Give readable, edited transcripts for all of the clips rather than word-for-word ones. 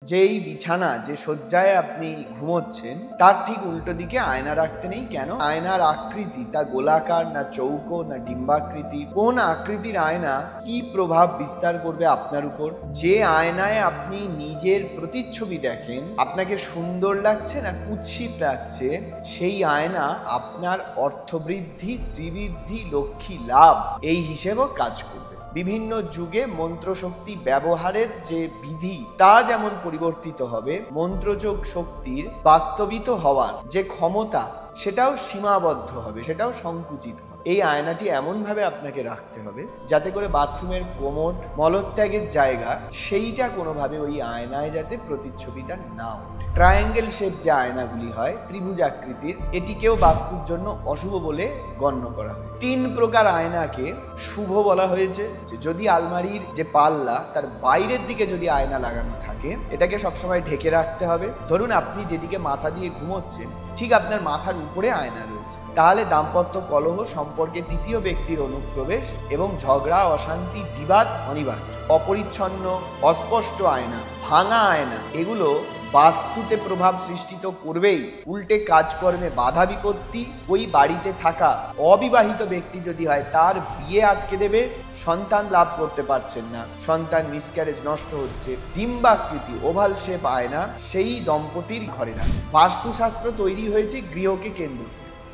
যেই বিছানা যে শয্যায় আপনি ঘুমোচ্ছেন তার ঠিক উল্টো দিকে আয়না রাখতে নেই। কেন? আয়নার আকৃতি তা গোলাকার না চৌকো না ডিম্বাকৃতি, কোন আকৃতির আয়না কি প্রভাব বিস্তার করবে আপনার উপর। যে আয়নায় আপনি নিজের প্রতিচ্ছবি দেখেন আপনাকে সুন্দর লাগছে না কুৎসিত লাগছে, সেই আয়না আপনার অর্থবৃদ্ধি, স্ত্রীবৃদ্ধি, লক্ষ্মী লাভ এই হিসেবেও কাজ করবে। বিভিন্ন যুগে মন্ত্রশক্তি ব্যবহারের যে বিধি তা যেমন পরিবর্তিত হবে, মন্ত্রযোগ শক্তির বাস্তবিত হওয়ার যে ক্ষমতা সেটাও সীমাবদ্ধ হবে, সেটাও সংকুচিত হবে। এই আয়নাটি এমনভাবে আপনাকে রাখতে হবে যাতে করে বাথরুমের কোমোড, মলত্যাগের জায়গা সেইটা কোনোভাবে ওই আয়নায় যাতে প্রতিচ্ছবিটা না ওঠে। ট্রায়াঙ্গেল শেপ যে আয়নাগুলি হয়, ত্রিভুজ আকৃতির, এটিকেও বাস্তুর জন্য অশুভ বলে গণ্য করা হয়। 3 প্রকার আয়নাকে শুভ বলা হয়েছে। যদি আলমারির যে পাল্লা তার বাইরের দিকে যদি আয়না লাগানো থাকে, এটাকে সবসময় ঢেকে রাখতে হবে। ধরুন আপনি যেদিকে মাথা দিয়ে ঘুমোচ্ছেন ঠিক আপনার মাথার উপরে আয়না রয়েছে, তাহলে দাম্পত্য কলহ, সম্পর্কে তৃতীয় ব্যক্তির অনুপ্রবেশ এবং ঝগড়া, অশান্তি, বিবাদ অনিবার্য। অপরিচ্ছন্ন, অস্পষ্ট আয়না, ভাঙা আয়না, এগুলো বাস্তুতে প্রভাব সৃষ্টি তো করবেই, উল্টে কাজকর্মে বাধা বিপত্তি, ওই বাড়িতে থাকা অবিবাহিত ব্যক্তি যদি হয় তার বিয়ে আটকে দেবে, সন্তান লাভ করতে পারছেন না, সন্তান মিসক্যারেজ, নষ্ট হচ্ছে। ডিম্বাকৃতি ওভাল শেপ আয়না সেই দম্পতির ঘরে না। বাস্তুশাস্ত্র তৈরি হয়েছে গৃহকে কেন্দ্র,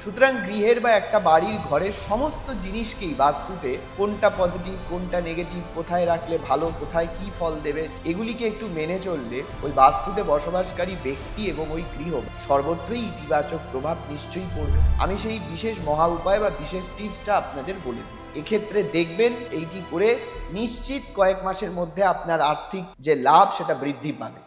সুতরাং গৃহের বা একটা বাড়ির ঘরের সমস্ত জিনিসকেই বাস্তুতে কোনটা পজিটিভ কোনটা নেগেটিভ, কোথায় রাখলে ভালো, কোথায় কি ফল দেবে, এগুলিকে একটু মেনে চললে ওই বাস্তুতে বসবাসকারী ব্যক্তি এবং ওই গৃহ সর্বত্রই ইতিবাচক প্রভাব নিশ্চয়ই পড়বে। আমি সেই বিশেষ মহা উপায় বা বিশেষ টিপসটা আপনাদের বলে দিই। এক্ষেত্রে দেখবেন এইটি করে নিশ্চিত কয়েক মাসের মধ্যে আপনার আর্থিক যে লাভ সেটা বৃদ্ধি পাবে।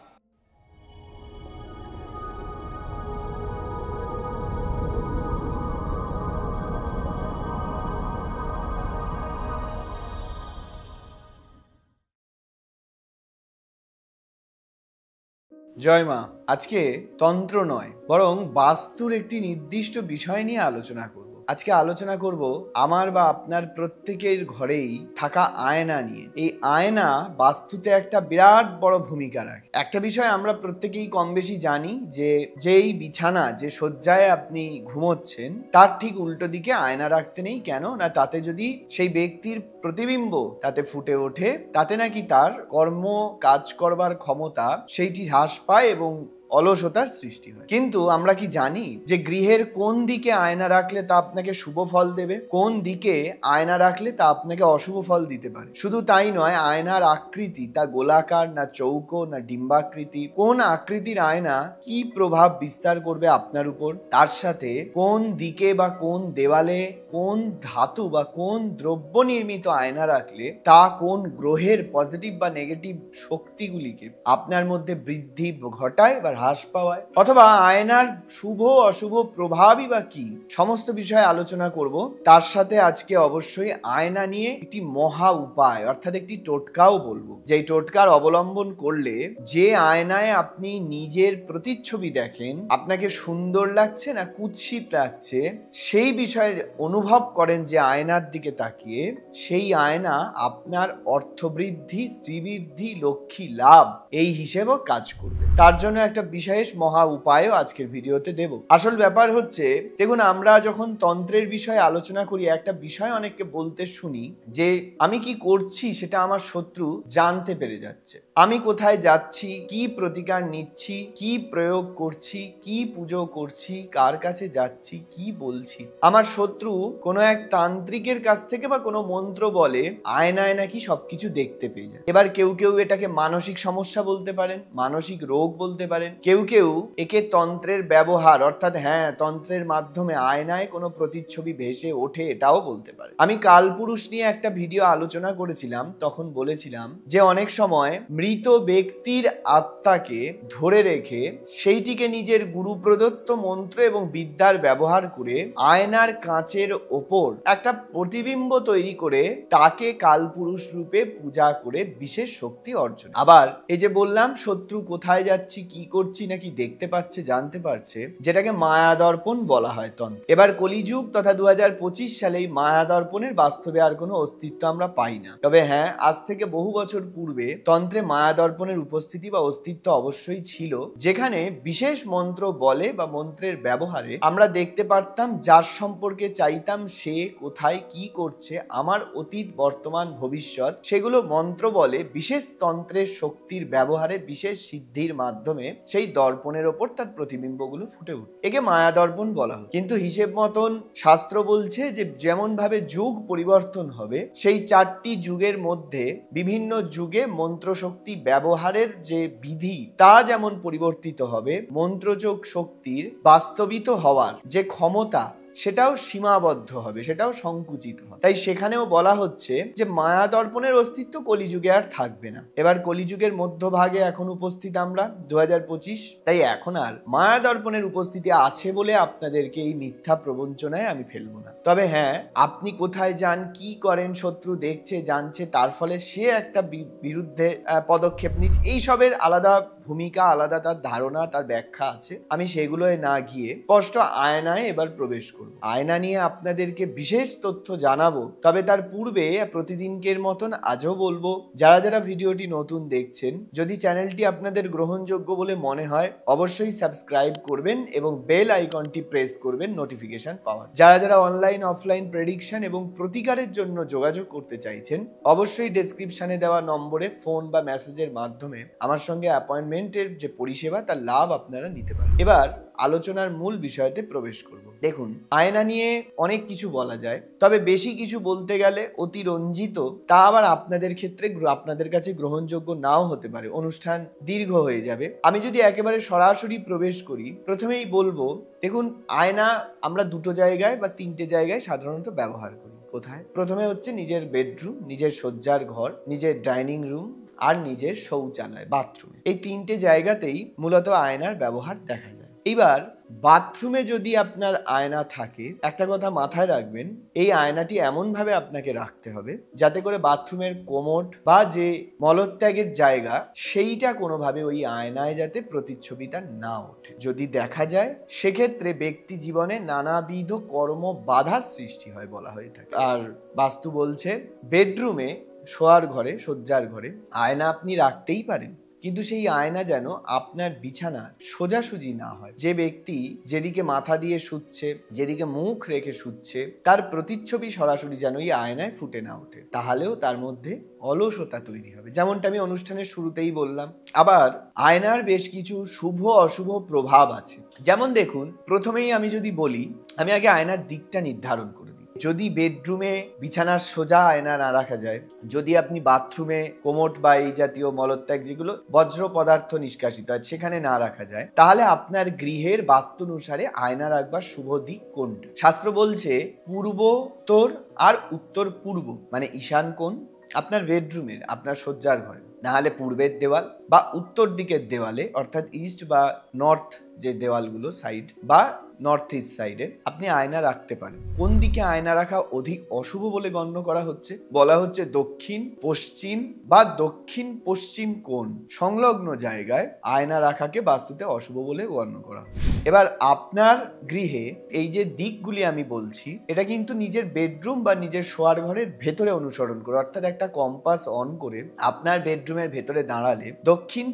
জয় মা। আজকে তন্ত্র নয় বরং বাস্তুর একটি নির্দিষ্ট বিষয় নিয়ে আলোচনা করব। আজকে আলোচনা করব আমার বা আপনার প্রত্যেকের ঘরেই থাকা আয়না নিয়ে। এই আয়না বাস্তুতে একটা বিরাট বড় ভূমিকা রাখে। একটা বিষয় আমরা প্রত্যেকেই কম বেশি জানি যে যেই বিছানা যে শয্যায় আপনি ঘুমোচ্ছেন তার ঠিক উল্টো দিকে আয়না রাখতে নেই। কেন না, তাতে যদি সেই ব্যক্তির প্রতিবিম্ব তাতে ফুটে ওঠে, তাতে নাকি তার কর্ম কাজ করবার ক্ষমতা সেইটি হ্রাস পায় এবং অলসতার সৃষ্টি হয়। কিন্তু আমরা কি জানি যে গৃহের কোন দিকে আয়না রাখলে তা আপনাকে শুভ ফল দেবে, কোন দিকে আয়না রাখলে তা আপনাকে অশুভ ফল দিতে পারে? শুধু তাই নয়, আয়নার আকৃতি তা গোলাকার না চৌকো না ডিম্বাকৃতি, কোন আকৃতির আয়না কি প্রভাব বিস্তার করবে আপনার উপর, তার সাথে কোন দিকে বা কোন দেওয়ালে কোন ধাতু বা কোন দ্রব্য নির্মিত আয়না রাখলে তা কোন গ্রহের পজিটিভ বা নেগেটিভ শক্তিগুলিকে আপনার মধ্যে বৃদ্ধি ঘটায় বা হ্রাস পাওয়ায়, অথবা আয়নার শুভ অশুভ প্রভাবই বা কি, সমস্ত বিষয়ে আলোচনা করব। তার সাথে আজকে অবশ্যই আয়না নিয়ে একটি মহা উপায় অর্থাৎ একটি টোটকাও বলবো, যেই টোটকার অবলম্বন করলে যে আয়নায় আপনি নিজের প্রতিচ্ছবি দেখেন আপনাকে সুন্দর লাগছে না কুৎসিত লাগছে, সেই বিষয়ের অনুভব করেন যে আয়নার দিকে তাকিয়ে, সেই আয়না আপনার অর্থবৃদ্ধি, স্ত্রীবৃদ্ধি, লক্ষ্মী লাভ এই হিসেবেও কাজ করবে। তার জন্য একটা বিশেষ মহা উপায়ও আজকের ভিডিওতে দেব। আসল ব্যাপার হচ্ছে, দেখুন আমরা যখন তন্ত্রের বিষয়ে আলোচনা করি একটা বিষয় অনেককে বলতে শুনি যে আমি কি করছি সেটা আমার শত্রু জানতে পেরে যাচ্ছে, আমি কোথায় যাচ্ছি, কি প্রতিকার নিচ্ছি, কি প্রয়োগ করছি, কি পুজো করছি, কার কাছে যাচ্ছি, কি বলছি, আমার শত্রু কোনো এক তান্ত্রিকের কাছ থেকে বা কোনো মন্ত্র বলে আয়নায় নাকি সবকিছু দেখতে পেয়ে যায়। এবার কেউ কেউ এটাকে মানসিক সমস্যা বলতে পারেন, মানসিক রোগ বলতে পারেন, কেউ কেউ একে তন্ত্রের ব্যবহার অর্থাৎ হ্যাঁ তন্ত্রের মাধ্যমে আয়নায় কোনো প্রতিচ্ছবি ভেসে ওঠে এটাও বলতে পারে। আমি কালপুরুষ নিয়ে একটা ভিডিও আলোচনা করেছিলাম, তখন বলেছিলাম যে অনেক সময় মৃত ব্যক্তির আত্মাকে ধরে রেখে সেইটিকে নিজের গুরু প্রদত্ত মন্ত্র এবং বিদ্যার ব্যবহার করে আয়নার কাঁচের ওপর একটা প্রতিবিম্ব তৈরি করে তাকে কালপুরুষ রূপে পূজা করে বিশেষ শক্তি অর্জন। আবার এই যে বললাম শত্রু কোথায় যাচ্ছি, কি করছি নাকি দেখতে পাচ্ছে, জানতে পারছে, যেটাকে মায়া দর্পণ বলা হয় তন্ত্র। এবার কলিযুগ তথা 2025 সালে এই মায়া দর্পণের বাস্তবে আর কোনো অস্তিত্ব আমরা পাই না। তবে হ্যাঁ, আজ থেকে বহু বছর পূর্বে তন্ত্রে মায়া দর্পণের উপস্থিতি বা অস্তিত্ব অবশ্যই ছিল, যেখানে বিশেষ মন্ত্র বলে বা মন্ত্রের ব্যবহারে আমরা দেখতে পারতাম যার সম্পর্কে চাইতাম সে কোথায় কি করছে, আমার অতীত বর্তমান ভবিষ্যৎ, সেগুলো মন্ত্র বলে বিশেষ তন্ত্রের শক্তির ব্যবহারে বিশেষ সিদ্ধির মাধ্যমে সেই দর্পণের ওপর তার প্রতিবিম্বগুলো ফুটে উঠে। একে মায়া দর্পণ বলা হয়। কিন্তু হিসেব মতন শাস্ত্র বলছে যে যেমন ভাবে যুগ পরিবর্তন হবে, সেই 4টি যুগের মধ্যে বিভিন্ন যুগে মন্ত্রশক্তি ব্যবহারের যে বিধি তা যেমন পরিবর্তিত হবে, মন্ত্রযোগ শক্তির বাস্তবিত হওয়ার যে ক্ষমতা সেটাও সীমাবদ্ধ হবে, সেটাও সংকুচিত হবে। তাই সেখানেও বলা হচ্ছে যে মায়া দর্পণের অস্তিত্ব কলিযুগে আর থাকবে না। এবার কলিযুগের মধ্যভাগে এখন উপস্থিত আমরা 2025, তাই এখন আর মায়া দর্পণের উপস্থিতি আছে বলে আপনাদেরকে এই মিথ্যা প্রবঞ্চনায় আমি ফেলবো না। তবে হ্যাঁ, আপনি কোথায় যান, কি করেন, শত্রু দেখছে জানছে, তার ফলে সে একটা বিরুদ্ধে পদক্ষেপ নিচ্ছে, এইসবের আলাদা ভূমিকা, আলাদা তার ধারণা, তার ব্যাখ্যা আছে। আমি সেগুলোয় না গিয়ে স্পষ্ট আয়নায় এবার প্রবেশ করব। আয়না নিয়ে আপনাদেরকে বিশেষ তথ্য জানাবো, তবে তার পূর্বে প্রতিদিনকের মতন আজও বলবো, যারা যারা ভিডিওটি নতুন দেখছেন, যদি চ্যানেলটি আপনাদের গ্রহণযোগ্য বলে মনে হয় অবশ্যই সাবস্ক্রাইব করবেন এবং বেল আইকনটি প্রেস করবেন নোটিফিকেশন পাওয়ার। যারা যারা অনলাইন অফলাইন প্রেডিকশন এবং প্রতিকারের জন্য যোগাযোগ করতে চাইছেন, অবশ্যই ডেসক্রিপশনে দেওয়া নম্বরে ফোন বা মেসেজের মাধ্যমে আমার সঙ্গে অ্যাপয়েন্টমেন্টের যে পরিষেবা তার লাভ আপনারা নিতে পারেন। এবার আলোচনার মূল বিষয়তে প্রবেশ করব। দেখুন, আয়না নিয়ে অনেক কিছু বলা যায়, তবে বেশি কিছু বলতে গেলে অতিরঞ্জিত তা আবার আপনাদের ক্ষেত্রে আপনাদের কাছে গ্রহণযোগ্য নাও হতে পারে, অনুষ্ঠান দীর্ঘ হয়ে যাবে। আমি যদি একেবারে সরাসরি প্রবেশ করি, প্রথমেই বলবো, দেখুন আয়না আমরা দুটো জায়গায় বা 3টে জায়গায় সাধারণত ব্যবহার করি। কোথায়? প্রথমে হচ্ছে নিজের বেডরুম, নিজের শয্যার ঘর, নিজের ডাইনিং রুম আর নিজের শৌচালয়, বাথরুম। এই 3টে জায়গাতেই মূলত আয়নার ব্যবহার দেখা যায়। এইবার বাথরুমে যদি আপনার আয়না থাকে, একটা কথা মাথায় রাখবেন, এই আয়নাটি এমনভাবে আপনাকে রাখতে হবে যাতে করে বাথরুমের কোমোড বা যে মলত্যাগের জায়গা সেইটা কোনোভাবে ওই আয়নায় যাতে প্রতিচ্ছবিটা না ওঠে। যদি দেখা যায় সেক্ষেত্রে ব্যক্তি জীবনে নানাবিধ কর্ম বাধার সৃষ্টি হয় বলা হয়ে থাকে। আর বাস্তু বলছে বেডরুমে, শোয়ার ঘরে, শয্যার ঘরে আয়না আপনি রাখতেই পারেন, কিন্তু সেই আয়না যেন আপনার বিছানা সোজাসুজি না হয়। যে ব্যক্তি যেদিকে মাথা দিয়ে শুচ্ছে, যেদিকে মুখ রেখে শুচ্ছে, তার প্রতিচ্ছবি সরাসরি যেন এই আয়নায় ফুটে না ওঠে, তাহলেও তার মধ্যে অলসতা তৈরি হবে, যেমনটা আমি অনুষ্ঠানের শুরুতেই বললাম। আবার আয়নার বেশ কিছু শুভ অশুভ প্রভাব আছে। যেমন দেখুন, প্রথমেই আমি যদি বলি, আমি আগে আয়নার দিকটা নির্ধারণ করি। যদি বেডরুমে বিছানার সোজা আয়না না রাখা যায়, যদি আপনি বাথরুমে কোমোড বা এই জাতীয় মলত্যাগ যেগুলো বজ্র পদার্থ নিষ্কাশিত হয় সেখানে না রাখা যায়, তাহলে আপনার গৃহের বাস্তু অনুসারে আয়না রাখবার শুভ দিক কোনটা? শাস্ত্র বলছে পূর্বোত্তর আর উত্তর পূর্ব, মানে ঈশান কোণ আপনার বেডরুমের, আপনার শয্যার ঘরে, না হলে পূর্বের দেওয়াল বা উত্তর দিকের দেওয়ালে, অর্থাৎ ইস্ট বা নর্থ যে দেওয়ালগুলো সাইড বা নর্থ ইস্ট সাইডে আপনি আয়না রাখতে পারেন। কোন দিকে আয়না রাখা অধিক অশুভ বলে গণ্য করা হচ্ছে? বলা হচ্ছে দক্ষিণ পশ্চিম বা দক্ষিণ পশ্চিম কোণ সংলগ্ন জায়গায় আয়না রাখাকে বাস্তুতে অশুভ বলে গণ্য করা হচ্ছে। এবার আপনার গৃহে এই যে দিকগুলি আমি বলছি, এটা কিন্তু নিজের বেডরুম বা নিজের শোয়ার ঘরের ভেতরে অনুসরণ করে, অর্থাৎ একটা কম্পাস অন করে আপনার বেডরুমের ভেতরে দাঁড়ালে দক্ষিণ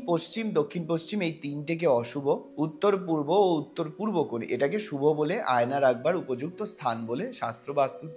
পশ্চিম এই 3টেকে অশুভ, উত্তর পূর্ব ও উত্তর পূর্ব কোণে এটাকে শুভ বলে আয়না রাখবার উপযুক্ত স্থান বলে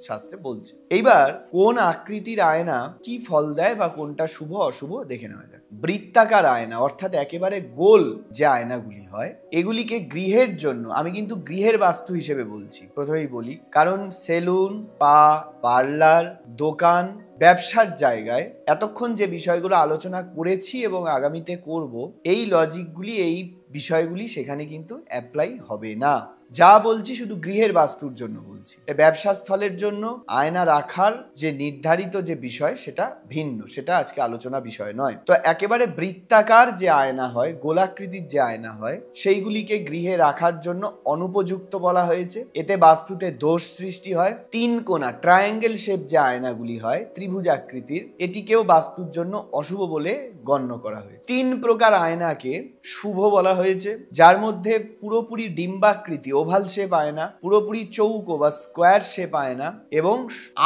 শাস্ত্রে বলছে। এইবার কোন আকৃতির আয়না কি ফল দেয় বা কোনটা শুভ অশুভ দেখে নেওয়া যাক। বৃত্তাকার আয়না, অর্থাৎ একেবারে গোল যে আয়নাগুলি হয়, এগুলিকে গৃহের জন্য, আমি কিন্তু গৃহের বাস্তু হিসেবে বলছি, প্রথমেই বলি, কারণ সেলুন, পা, পার্লার, দোকান, ব্যবসার জায়গায় এতক্ষণ যে বিষয়গুলো আলোচনা করেছি এবং আগামীতে করব, এই লজিকগুলি, এই বিষয়গুলি সেখানে কিন্তু অ্যাপ্লাই হবে না। যা বলছি শুধু গৃহের বাস্তুর জন্য বলছি। ব্যবসা স্থলের জন্য আয়না রাখার যে নির্ধারিত যে বিষয় সেটা ভিন্ন, সেটা আজকে আলোচনা বিষয় নয়। তো একেবারে বৃত্তাকার যে আয়না হয়, গোলাকৃতির যে আয়না হয়, সেইগুলিকে গৃহে রাখার জন্য অনুপযুক্ত বলা হয়েছে। এতে বাস্তুতে দোষ সৃষ্টি হয়। 3 কোণা ট্রায়াঙ্গেল শেপ যে আয়নাগুলি হয়, ত্রিভুজাকৃতির, এটিকেও বাস্তুর জন্য অশুভ বলে গণ্য করা হয়েছে। 3 প্রকার আয়নাকে শুভ বলা হয়েছে, যার মধ্যে পুরোপুরি ডিম্বাকৃতি ওভাল শেপ আয়না, পুরোপুরি চৌকো বা স্কোয়ার শেপ আয়না এবং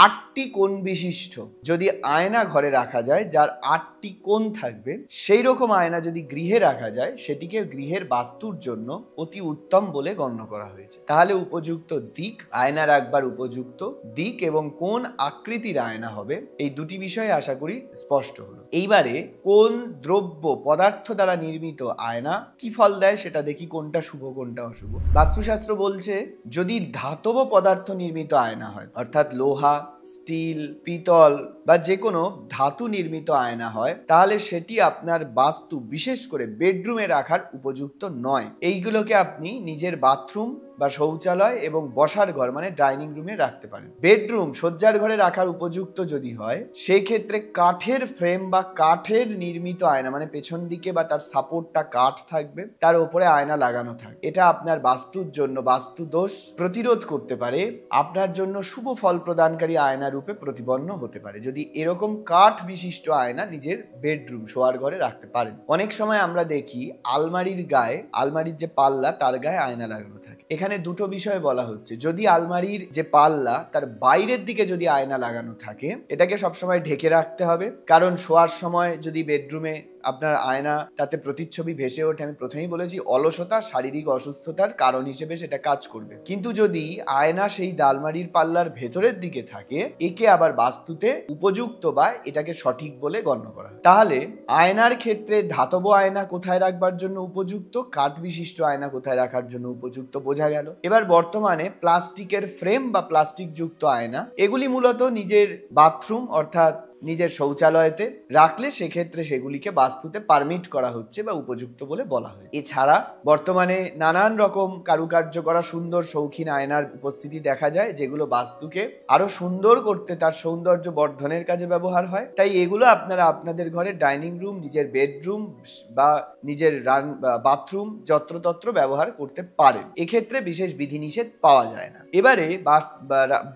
8টি কোণ বিশিষ্ট যদি আয়না ঘরে রাখা যায়, যার 8টি কোণ থাকবে, সেই রকম আয়না যদি গৃহে রাখা যায়, সেটিকে গৃহের বাস্তুর জন্য অতি উত্তম বলে গণ্য করা হয়েছে। তাহলে উপযুক্ত দিক, আয়না রাখবার উপযুক্ত দিক এবং কোন আকৃতির আয়না হবে, এই দুটি বিষয়ে আশা করি স্পষ্ট হলো। এইবারে কোন দ্রব্য পদার্থ দ্বারা নির্মিত আয়না কি ফল দেয় সেটা দেখি, কোনটা শুভ কোনটা অশুভ। বাস্তুশাস্ত্র বলছে যদি ধাতব পদার্থ নির্মিত আয়না হয়, অর্থাৎ লোহা, স্টিল, পিতল বা যে কোনো ধাতু নির্মিত আয়না হয়, তাহলে সেটি আপনার বাস্তু বিশেষ করে বেডরুমে রাখার উপযুক্ত নয়। এইগুলোকে আপনি নিজের বাথরুম বা শৌচালয় এবং বসার ঘর মানে ডাইনিং রুমে রাখতে পারেন। বেডরুম শয্যার ঘরে রাখার উপযুক্ত যদি হয়, সেই ক্ষেত্রে কাঠের ফ্রেম বা কাঠের নির্মিত আয়না, মানে পেছন দিকে বা তার সাপোর্টটা কাঠ থাকবে, তার উপরে আয়না লাগানো থাকবে, এটা আপনার বাস্তুর জন্য বাস্তু দোষ প্রতিরোধ করতে পারে, আপনার জন্য শুভ ফল প্রদানকারী আয়না রূপে প্রতিপন্ন হতে পারে যদি এরকম কাঠ বিশিষ্ট আয়না নিজের বেডরুম শোয়ার ঘরে রাখতে পারেন। অনেক সময় আমরা দেখি আলমারির গায়ে, আলমারির যে পাল্লা তার গায়ে আয়না লাগানো থাকে। এখানে দুটো বিষয় বলা হচ্ছে, যদি আলমারির যে পাল্লা তার বাইরের দিকে যদি আয়না লাগানো থাকে, এটাকে সবসময় ঢেকে রাখতে হবে, কারণ শোয়ার সময় যদি বেডরুমে আপনার আয়না তাতে প্রতিচ্ছবি ভেসে ওঠে, আমি প্রথমেই বলেছি অলসতা শারীরিক অসুস্থতার কারণ হিসেবে সেটা কাজ করবে। কিন্তু যদি আয়না সেই আলমারির পাল্লার ভেতরের দিকে থাকে, একে আবার বাস্তুতে উপযুক্ত বা এটাকে সঠিক বলে গণ্য করা হয়। তাহলে আয়নার ক্ষেত্রে ধাতব আয়না কোথায় রাখবার জন্য উপযুক্ত, কাঠ বিশিষ্ট আয়না কোথায় রাখার জন্য উপযুক্ত বোঝা গেল। এবার বর্তমানে প্লাস্টিকের ফ্রেম বা প্লাস্টিক যুক্ত আয়না, এগুলি মূলত নিজের বাথরুম অর্থাৎ নিজের শৌচালয়তে রাখলে সেক্ষেত্রে সেগুলিকে বাস্তুতে পারমিট করা হচ্ছে বা উপযুক্ত বলে বলা হয়। এছাড়া বর্তমানে নানান রকম কারুকার্য করা সুন্দর শৌখিন আয়নার উপস্থিতি দেখা যায়, যেগুলো বাস্তুকে আরো সুন্দর করতে, তার সৌন্দর্য বর্ধনের কাজে ব্যবহার হয়। তাই এগুলো আপনারা আপনাদের ঘরে ডাইনিং রুম, নিজের বেডরুম বা নিজের বাথরুম যত্রতত্র ব্যবহার করতে পারেন। এক্ষেত্রে বিশেষ বিধিনিষেধ পাওয়া যায় না। এবারে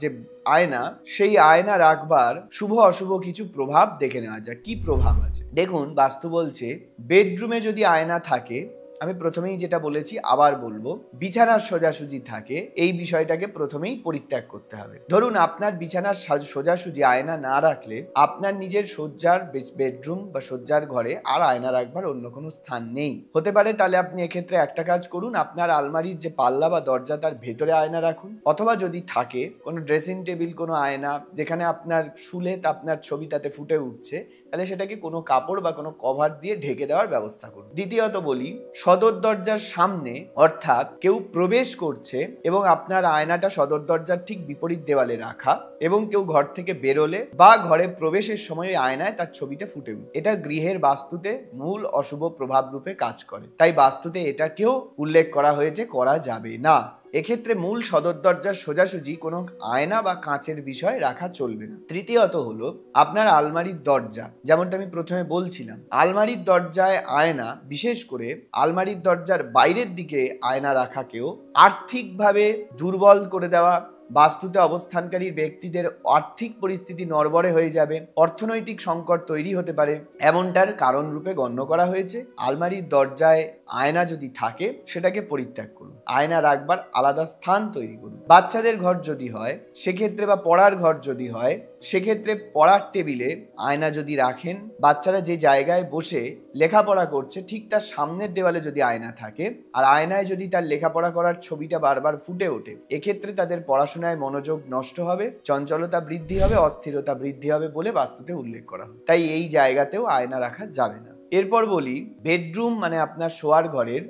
যে আয়না, সেই আয়না রাখবার শুভ অশুভ কিছু প্রভাব দেখে নেওয়া যায়। কি প্রভাব আছে দেখুন। বাস্তু বলছে বেডরুমে যদি আয়না থাকে, আমি প্রথমেই যেটা বলেছি আবার বলবো, বিছানার সোজাসুজি থাকে, এই বিষয়টাকে প্রথমেই পরিত্যাগ করতে হবে। ধরুন আপনার বিছানার সোজাসুজি আয়না না রাখলে আপনার নিজের শয্যার বেডরুম বা শয্যার ঘরে আর আয়না রাখবার অন্য কোনো স্থান নেই হতে পারে। তাহলে আপনি এক্ষেত্রে একটা কাজ করুন, আপনার আলমারির যে পাল্লা বা দরজা তার ভেতরে আয়না রাখুন, অথবা যদি থাকে কোনো ড্রেসিং টেবিল, কোনো আয়না যেখানে আপনার শুলে আপনার ছবি তাতে ফুটে উঠছে, তাহলে সেটাকে কোনো কাপড় বা কোনো কভার দিয়ে ঢেকে দেওয়ার ব্যবস্থা করুন। দ্বিতীয়ত বলি, সদর দরজার সামনে অর্থাৎ কেউ প্রবেশ করছে এবং আপনার আয়নাটা সদর দরজার ঠিক বিপরীত দেওয়ালে রাখা, এবং কেউ ঘর থেকে বেরোলে বা ঘরে প্রবেশের সময় আয়নায় তার ছবিটা ফুটে উঠে, এটা গৃহের বাস্তুতে মূল অশুভ প্রভাব রূপে কাজ করে। তাই বাস্তুতে এটাকেও উল্লেখ করা হয়েছে, করা যাবে না। এক্ষেত্রে মূল সদর দরজার সোজাসুজি কোনো আয়না বা কাঁচের বিষয় রাখা চলবে না। তৃতীয়ত হলো আপনার আলমারির দরজা, যেমনটা আমি প্রথমে বলছিলাম, আলমারির দরজায় আয়না, বিশেষ করে আলমারির দরজার বাইরের দিকে আয়না রাখাকেও আর্থিকভাবে দুর্বল করে দেওয়া, বাস্তুতে অবস্থানকারী ব্যক্তিদের আর্থিক পরিস্থিতি নড়বড়ে হয়ে যাবে, অর্থনৈতিক সংকট তৈরি হতে পারে, এমনটার কারণ রূপে গণ্য করা হয়েছে। আলমারির দরজায় আয়না যদি থাকে সেটাকে পরিত্যাগ করুন, আয়না রাখবার আলাদা স্থান তৈরি করুন। বাচ্চাদের ঘর যদি হয় সেক্ষেত্রে, বা পড়ার ঘর যদি হয় সেক্ষেত্রে পড়ার টেবিলে আয়না যদি রাখেন, বাচ্চারা যে জায়গায় বসে লেখাপড়া করছে ঠিক তার সামনের দেওয়ালে যদি আয়না থাকে, আর আয়নায় যদি তার লেখাপড়া করার ছবিটা বারবার ফুটে ওঠে, এক্ষেত্রে তাদের পড়াশোনায় মনোযোগ নষ্ট হবে, চঞ্চলতা বৃদ্ধি হবে, অস্থিরতা বৃদ্ধি হবে বলে বাস্তুতে উল্লেখ করা হয়। তাই এই জায়গাতেও আয়না রাখা যাবে না। এরপর বলি, বেডরুম মানে আপনার শোয়ার ঘরের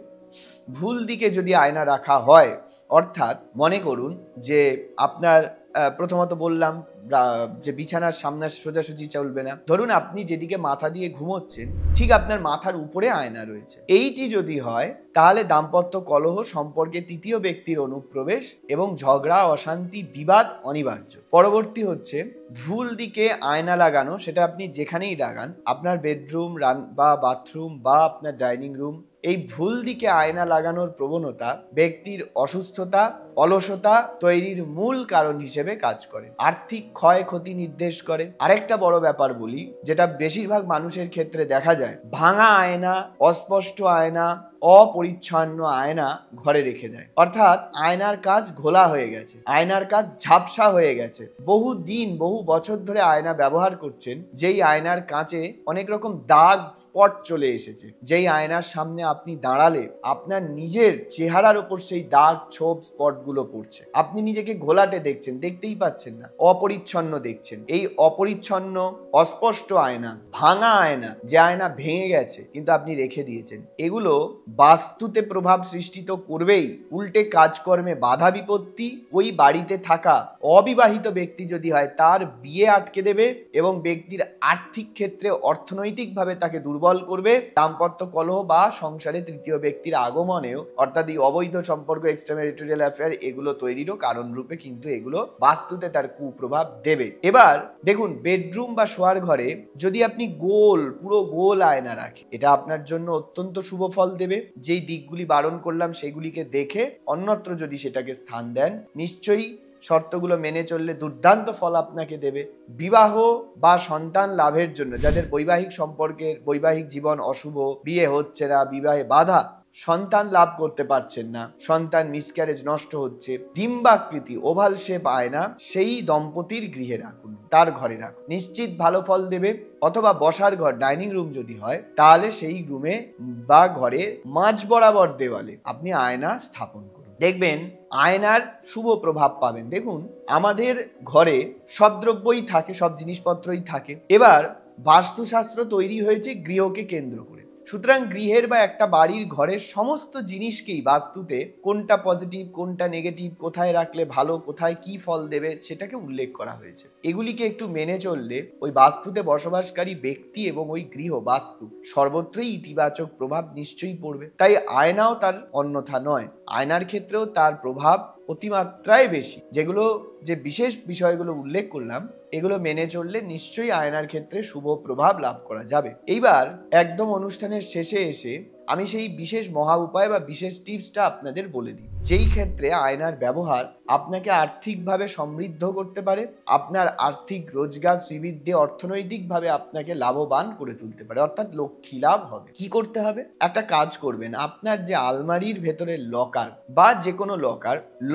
ভুল দিকে যদি আয়না রাখা হয়, অর্থাৎ মনে করুন যে আপনার প্রথমত বললাম যে বিছানার সামনে সোজাসুজি চলবে না। ধরুন আপনি যেদিকে মাথা দিয়ে ঘুমোচ্ছেন ঠিক আপনার মাথার উপরে আয়না রয়েছে। এইটি যদি হয় তাহলে দাম্পত্য কলহ, সম্পর্কে তৃতীয় ব্যক্তির অনুপ্রবেশ এবং ঝগড়া, অশান্তি, বিবাদ অনিবার্য। পরবর্তী হচ্ছে ভুল দিকে আয়না লাগানো। সেটা আপনি যেখানেই লাগান, আপনার বেডরুম বা বাথরুম বা আপনার ডাইনিং রুম, এই ভুল দিকে আয়না লাগানোর প্রবণতা ব্যক্তির অসুস্থতা, অলসতা তৈরির মূল কারণ হিসেবে কাজ করে। আর্থিক ক্ষয়ক্ষতি নির্দেশ করে। আরেকটা বড় ব্যাপার বলি, যেটা বেশিরভাগ মানুষের ক্ষেত্রে দেখা যায়, ভাঙা আয়না, অস্পষ্ট আয়না, অপরিচ্ছন্ন আয়না ঘরে রেখে দেয়। অর্থাৎ আয়নার কাজ ঘোলা হয়ে গেছে, আয়নার কাজ ঝাপসা হয়ে গেছে। বহু বছর ধরে আয়না ব্যবহার করছেন, যেই আয়নার কাঁচে অনেক রকম দাগ, স্পট চলে এসেছে। যেই আয়নার সামনে আপনি দাঁড়ালে আপনার নিজের চেহারার উপর সেই দাগ, ছোপ, স্পট গুলো পড়ছে। আপনি নিজেকে ঘোলাটে দেখছেন, দেখতেই পাচ্ছেন না, অপরিচ্ছন্ন দেখছেন। এই অপরিচ্ছন্ন, অস্পষ্ট আয়না, ভাঙা আয়না, যে আয়না ভেঙে গেছে কিন্তু আপনি রেখে দিয়েছেন, এগুলো বাস্তুতে প্রভাব সৃষ্টি তো করবেই, উল্টে কাজকর্মে বাধা বিপত্তি, ওই বাড়িতে থাকা অবিবাহিত ব্যক্তি যদি হয় তার বিয়ে আটকে দেবে এবং ব্যক্তির আর্থিক ক্ষেত্রে অর্থনৈতিকভাবে তাকে দুর্বল করবে। দাম্পত্য কলহ বা সংসারে তৃতীয় ব্যক্তির আগমনেও, অর্থাৎ এই অবৈধ সম্পর্ক, এক্সট্রাম্যারিটাল অ্যাফেয়ার, এগুলো তৈরিরও কারণ রূপে কিন্তু এগুলো বাস্তুতে তার কুপ্রভাব দেবে। এবার দেখুন, বেডরুম বা শোয়ার ঘরে যদি আপনি পুরো গোল আয়না রাখেন, এটা আপনার জন্য অত্যন্ত শুভ ফল দেবে। যেই দিকগুলি বারণ করলাম সেগুলিকে দেখে অন্যত্র যদি সেটাকে স্থান দেন, নিশ্চয়ই শর্তগুলো মেনে চললে দুর্দান্ত ফল আপনাকে দেবে। বিবাহ বা সন্তান লাভের জন্য যাদের বৈবাহিক জীবন অশুভ, বিয়ে হচ্ছে না, বিবাহে বাধা, সন্তান লাভ করতে পারছেন না, সন্তান মিসক্যারেজ, নষ্ট হচ্ছে, ডিম্বাকৃতি ওভাল শেপ আয়না সেই দম্পতির গৃহে রাখুন, তার ঘরে রাখুন, নিশ্চিত ভালো ফল দেবে। অথবা বসার ঘর, ডাইনিং রুম যদি হয় তাহলে সেই রুমে বা ঘরে মাঝ বরাবর দেওয়ালে আপনি আয়না স্থাপন করুন, দেখবেন আয়নার শুভ প্রভাব পাবেন। দেখুন, আমাদের ঘরে সব দ্রব্যই থাকে, সব জিনিসপত্রই থাকে। এবার বাস্তুশাস্ত্র তৈরি হয়েছে গৃহকে কেন্দ্র করে। সুতরাং গৃহের বা একটা বাড়ির ঘরের সমস্ত জিনিসকেই বাস্তুতে কোনটা পজিটিভ, কোনটা নেগেটিভ, কোথায় রাখলে ভালো, কোথায় কি ফল দেবে সেটাকে উল্লেখ করা হয়েছে। এগুলিকে একটু মেনে চললে ওই বাস্তুতে বসবাসকারী ব্যক্তি এবং ওই গৃহ বাস্তু সর্বত্রই ইতিবাচক প্রভাব নিশ্চয়ই পড়বে। তাই আয়নাও তার অন্যথা নয়, আয়নার ক্ষেত্রেও তার প্রভাব অতিমাত্রায় বেশি। যে বিশেষ বিষয়গুলো উল্লেখ করলাম এগুলো মেনে চললে নিশ্চয়ই আয়নার ক্ষেত্রে শুভ প্রভাব লাভ করা যাবে। এইবার একদম অনুষ্ঠানের শেষে এসে আমি সেই বিশেষ মহা উপায় বা বিশেষ টিপসটা আপনাদের বলে দিই, যেই ক্ষেত্রে আয়নার ব্যবহার আপনাকে আর্থিকভাবে সমৃদ্ধ করতে পারে, আপনার আর্থিক রোজগার শ্রীবৃদ্ধি, অর্থনৈতিকভাবে আপনাকে লাভবান করে তুলতে পারে, অর্থাৎ লক্ষ্মী লাভ হবে। কি করতে হবে? একটা কাজ করবেন, আপনার যে আলমারির ভেতরে লকার বা যে কোনো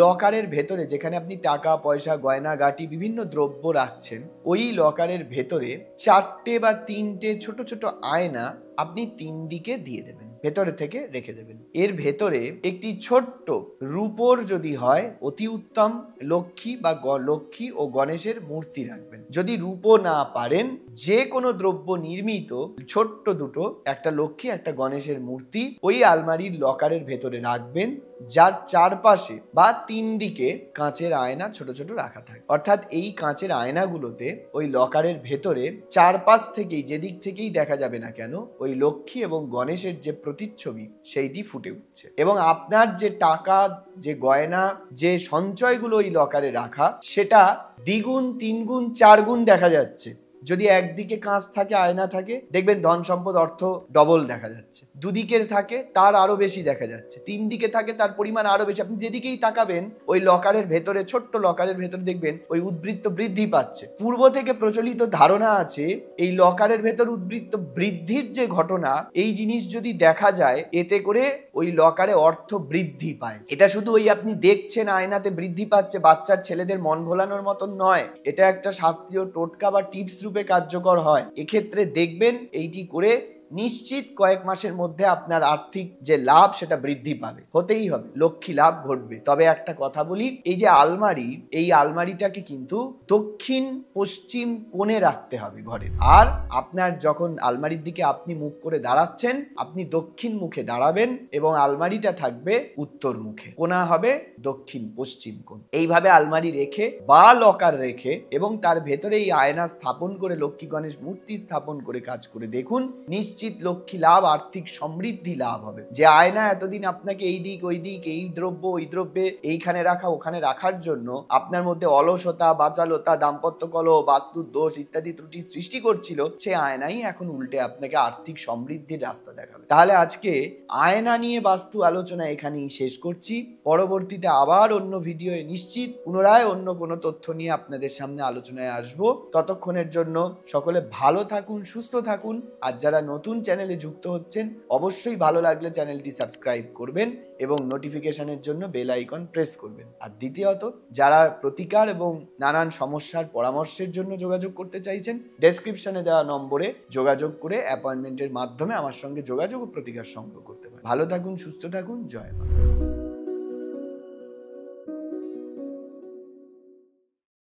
লকারের ভেতরে যেখানে আপনি টাকা পয়সা, গয়না গাটি, বিভিন্ন দ্রব্য রাখছেন, ওই লকারের ভেতরে 4টে বা 3টে ছোট ছোট আয়না আপনি 3 দিকে দিয়ে দেবেন, ভেতরে থেকে রেখে দেবেন। এর ভেতরে একটি ছোট্ট রূপোর যদি হয় অতি উত্তম, লক্ষ্মী ও গণেশের মূর্তি রাখবেন। যদি রূপো না পারেন, যে কোনো দ্রব্য নির্মিত ছোট্ট দুটো, একটা লক্ষ্মী একটা গণেশের মূর্তি ওই আলমারির লকারের ভেতরে রাখবেন, যার চারপাশে বা 3 দিকে কাঁচের আয়না ছোট ছোট রাখা থাকে। অর্থাৎ এই কাঁচের আয়নাগুলোতে ওই লকারের ভেতরে চারপাশ থেকেই, যেদিক থেকেই দেখা যাবে না কেন, ওই লক্ষ্মী এবং গণেশের যে প্রতিচ্ছবি সেইটি ফুটে উঠছে। এবং আপনার যে টাকা, যে গয়না, যে সঞ্চয়গুলো ওই লকারে রাখা, সেটা দ্বিগুণ, 3 গুণ, 4 গুণ দেখা যাচ্ছে। যদি একদিকে কাঁচ থাকে, আয়না থাকে, দেখবেন ধন সম্পদ, অর্থ ডবল দেখা যাচ্ছে। দুদিকের থাকে তার আরো বেশি দেখা যাচ্ছে, 3 দিকে থাকে তার পরিমাণ আরো বেশি। আপনি যেদিকেই তাকাবেন ওই লকারের ভেতরে, ছোট্ট লকারের ভেতরে দেখবেন ওই উদ্বৃত্ত বৃদ্ধি পাচ্ছে। পূর্ব থেকে প্রচলিত ধারণা আছে এই লকারের ভেতর উদ্বৃত্ত বৃদ্ধির যে ঘটনা, এই জিনিস যদি দেখা যায়, এতে করে ওই লকারে অর্থ বৃদ্ধি পায়। এটা শুধু ওই আপনি দেখছেন আয়নাতে বৃদ্ধি পাচ্ছে, বাচ্চার ছেলেদের মন ভোলানোর মতন নয়, এটা একটা শাস্ত্রীয় টোটকা বা টিপস রূপে কার্যকর হয়। এক্ষেত্রে দেখবেন এইটি করে নিশ্চিত কয়েক মাসের মধ্যে আপনার আর্থিক যে লাভ সেটা বৃদ্ধি পাবে, হতেই হবে, লক্ষ্মী লাভ ঘটবে। তবে একটা কথা বলি, এই যে আলমারি, এই আলমারিটাকে কিন্তু দক্ষিণ পশ্চিম কোণে রাখতে হবে ঘরের। আর আপনার যখন আলমারির দিকে আপনি মুখ করে দাঁড়াচ্ছেন, আপনি দক্ষিণ মুখে দাঁড়াবেন এবং আলমারিটা থাকবে উত্তর মুখে, কোণা হবে দক্ষিণ পশ্চিম কোণ। এইভাবে আলমারি রেখে বা লকার রেখে এবং তার ভেতরে এই আয়না স্থাপন করে, লক্ষ্মী গণেশ মূর্তি স্থাপন করে কাজ করে দেখুন, নিশ্চিত লক্ষ্মী লাভ, আর্থিক সমৃদ্ধি লাভ হবে। যে আয়না এতদিন আপনাকে এই দিক ওই দিক, এই দ্রব্য ওই দ্রব্যে, এইখানে রাখা ওখানে রাখার জন্য আপনার মধ্যে অলসতা, বাচালতা, দাম্পত্য কলহ, বাস্তুর দোষ ইত্যাদি ত্রুটি সৃষ্টি করছিল, সেই আয়নাই এখন উল্টে আপনাকে আর্থিক সমৃদ্ধির রাস্তা দেখাবে। তাহলে আজকে আয়না নিয়ে বাস্তু আলোচনা এখানেই শেষ করছি। পরবর্তীতে আবার অন্য ভিডিওয়ে নিশ্চিত পুনরায় অন্য কোনো তথ্য নিয়ে আপনাদের সামনে আলোচনায় আসবো। ততক্ষণের জন্য সকলে ভালো থাকুন, সুস্থ থাকুন। আর যারা নতুন চ্যানেলে যুক্ত হচ্ছেন, অবশ্যই ভালো লাগলে চ্যানেলটি সাবস্ক্রাইব করবেন এবং নোটিফিকেশনের জন্য বেল আইকন প্রেস করবেন। আর দ্বিতীয়ত, যারা প্রতিকার এবং নানান সমস্যার পরামর্শের জন্য যোগাযোগ করতে চাইছেন, ডেসক্রিপশনে দেওয়া নম্বরে যোগাযোগ করে অ্যাপয়েন্টমেন্টের মাধ্যমে আমার সঙ্গে যোগাযোগ ও প্রতিকার সংগ্রহ করতে পারেন। ভালো থাকুন, সুস্থ থাকুন, জয় মা।